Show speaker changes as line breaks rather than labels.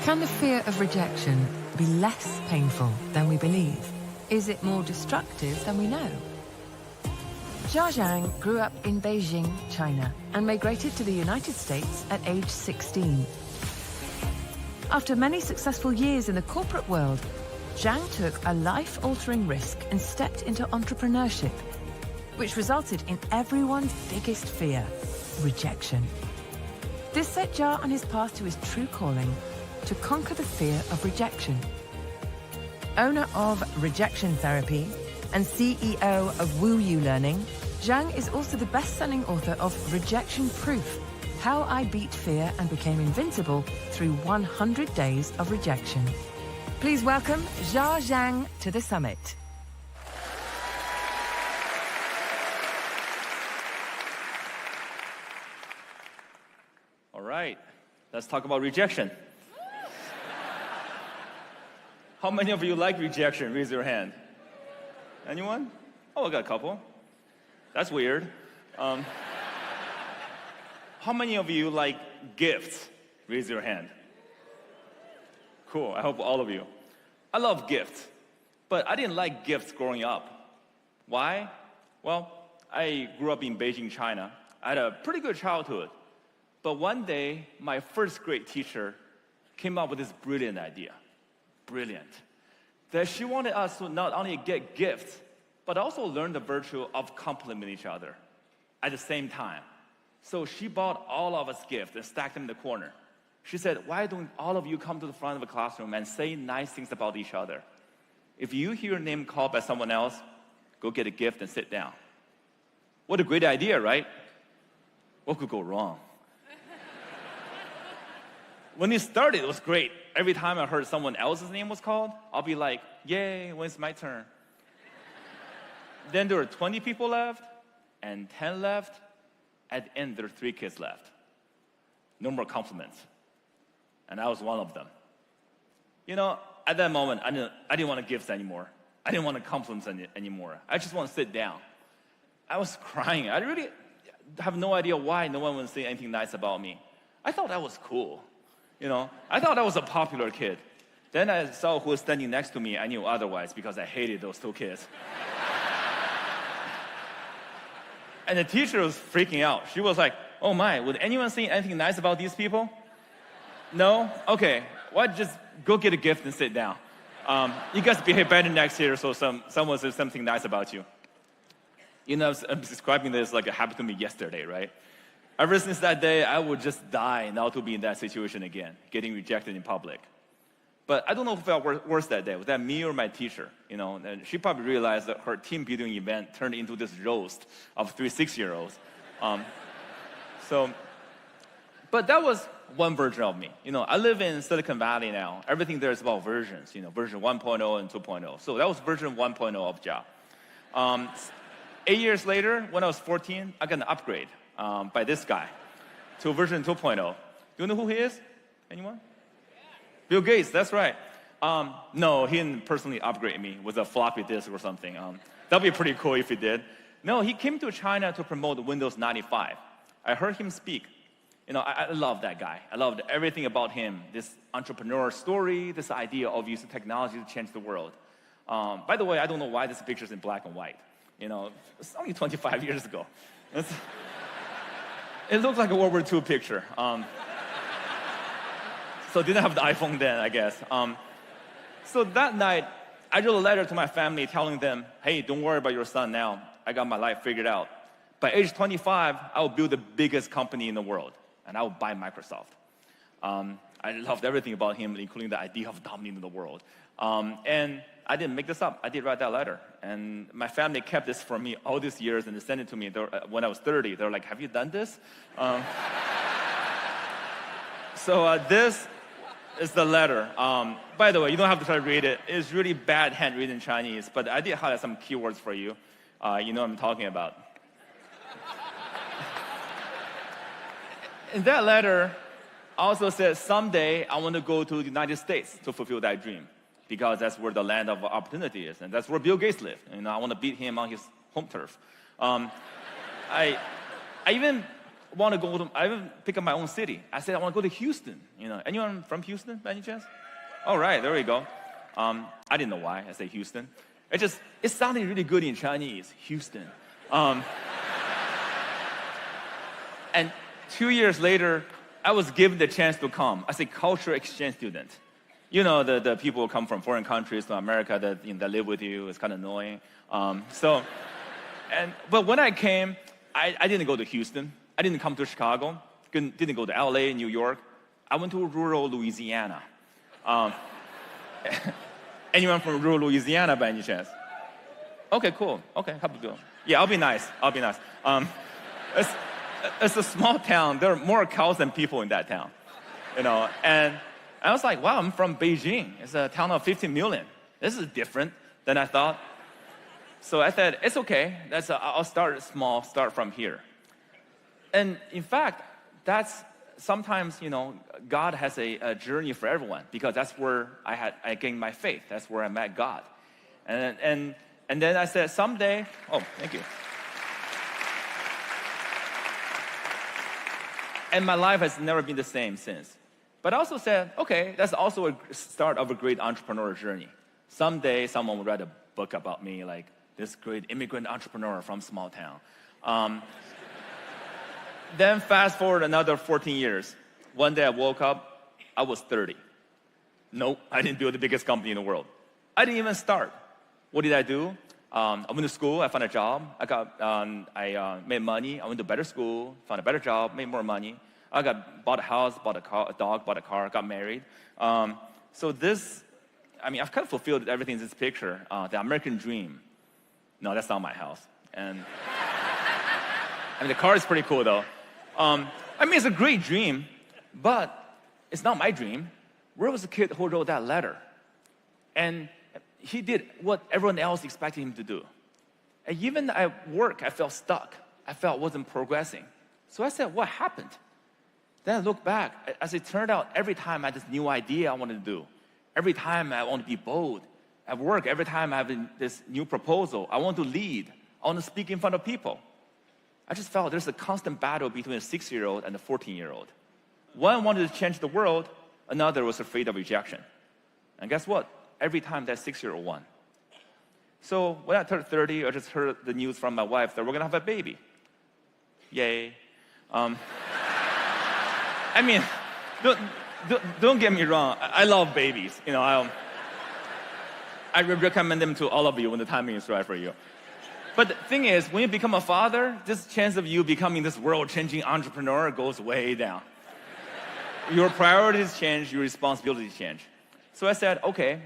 Can the fear of rejection be less painful than we believe? Is it more destructive than we know? Jia Zhang grew up in Beijing, China, and migrated to the United States at age 16. After many successful years in the corporate world, Zhang took a life-altering risk and stepped into entrepreneurship, which resulted in everyone's biggest fear, rejection. This set Jia on his path to his true calling, to conquer the fear of rejection. Owner of Rejection Therapy and CEO of Wu Yu Learning, Zhang is also the best-selling author of Rejection Proof: How I Beat Fear and Became Invincible Through 100 Days of Rejection. Please welcome Jia Zhang to the summit.
All right, let's talk about rejection. How many of you like rejection? Raise your hand. Anyone? Oh, I got a couple. That's weird. How many of you like gifts? Raise your hand. Cool, I hope all of you. I love gifts, but I didn't like gifts growing up. Why? Well, I grew up in Beijing, China. I had a pretty good childhood. But one day, my first grade teacher came up with this brilliant idea. Brilliant. That she wanted us to not only get gifts, but also learn the virtue of complimenting each other at the same time. So she bought all of us gifts and stacked them in the corner. She said, why don't all of you come to the front of the classroom and say nice things about each other? If you hear your name called by someone else, go get a gift and sit down. What a great idea, right? What could go wrong? When it started, it was great. Every time I heard someone else's name was called, I'll be like, yay, when it's my turn. Then there were 20 people left, and 10 left. At the end, there were 3 kids left. No more compliments. And I was one of them. You know, at that moment, I didn't want gifts anymore. I didn't want compliments anymore. I just want to sit down. I was crying. I really have no idea why no one would say anything nice about me. I thought that was cool. You know, I thought I was a popular kid. Then I saw who was standing next to me. I knew otherwise because I hated those 2 kids. And the teacher was freaking out. She was like, oh my, would anyone say anything nice about these people? No? Okay, why just go get a gift and sit down. You guys behave better next year so someone says something nice about you. You know, I'm describing this like it happened to me yesterday, right? Ever since that day, I would just die not to be in that situation again, getting rejected in public. But I don't know if it felt worse that day. Was that me or my teacher? You know, and she probably realized that her team building event turned into this roast of 3 6-year-olds. But that was one version of me. You know, I live in Silicon Valley now. Everything there is about versions. You know, version 1.0 and 2.0. So that was version 1.0 of Jia. 8 years later, when I was 14, I got an upgrade by this guy to version 2.0. Do you know who he is? Anyone? Bill Gates, that's right. No, he didn't personally upgrade me with a floppy disk or something. That'd be pretty cool if he did. No, he came to China to promote Windows 95. I heard him speak. You know, I love that guy. I loved everything about him, this entrepreneur story, this idea of using technology to change the world. By the way, I don't know why this picture's in black and white. You know, it's only 25 years ago. It looks like a World War II picture. So didn't have the iPhone then, I guess. So that night, I wrote a letter to my family telling them, hey, don't worry about your son now. I got my life figured out. By age 25, I will build the biggest company in the world, and I will buy Microsoft. I loved everything about him, including the idea of dominating the world. And I didn't make this up. I did write that letter. And my family kept this for me all these years, and they sent it to me when I was 30. They were like, have you done this? This is the letter. By the way, you don't have to try to read it. It's really bad handwritten Chinese, but I did highlight some keywords for you. You know what I'm talking about. In that letter, I also said, someday I want to go to the United States to fulfill that dream, because that's where the land of opportunity is, and that's where Bill Gates lives. And I want to beat him on his home turf. I even want to go to, I even pick up my own city. I said, I want to go to Houston. Anyone from Houston by any chance? All right, there we go. I didn't know why I said Houston. It sounded really good in Chinese, Houston. And 2 years later, I was given the chance to come as a cultural exchange student. The people who come from foreign countries to America that live with you. It's kind of annoying. But when I came, I didn't go to Houston. I didn't come to Chicago. Didn't go to LA, New York. I went to rural Louisiana. Anyone from rural Louisiana by any chance? Okay, cool. Okay, how about you? Yeah, I'll be nice. It's a small town. There are more cows than people in that town. And I was like, wow, I'm from Beijing. It's a town of 15 million. This is different than I thought. So I said, it's okay. I'll start small, start from here. And in fact, that's sometimes, God has a journey for everyone, because that's where I gained my faith. That's where I met God. And then I said, someday, oh, thank you. And my life has never been the same since. But I also said, okay, that's also a start of a great entrepreneur journey. Someday, someone will write a book about me, like this great immigrant entrepreneur from small town. Then fast forward another 14 years. One day I woke up, I was 30. Nope, I didn't build the biggest company in the world. I didn't even start. What did I do? I went to school, I found a job, I made money, I went to better school, found a better job, made more money. Bought a house, bought a car, a dog, bought a car, got married. So this, I've kind of fulfilled everything in this picture. The American dream. No, that's not my house. And the car is pretty cool though. It's a great dream, but it's not my dream. Where was the kid who wrote that letter? And he did what everyone else expected him to do. And even at work, I felt stuck. I felt I wasn't progressing. So I said, what happened? Then I look back. As it turned out, every time I had this new idea I wanted to do, every time I want to be bold, at work, every time I have this new proposal, I want to lead, I want to speak in front of people. I just felt there's a constant battle between a 6-year-old and a 14-year-old. One wanted to change the world, another was afraid of rejection. And guess what? Every time that 6-year-old won. So when I turned 30, I just heard the news from my wife that we're gonna have a baby. Yay. Don't get me wrong. I love babies. I recommend them to all of you when the timing is right for you. But the thing is, when you become a father, this chance of you becoming this world-changing entrepreneur goes way down. Your priorities change, your responsibilities change. So I said, okay,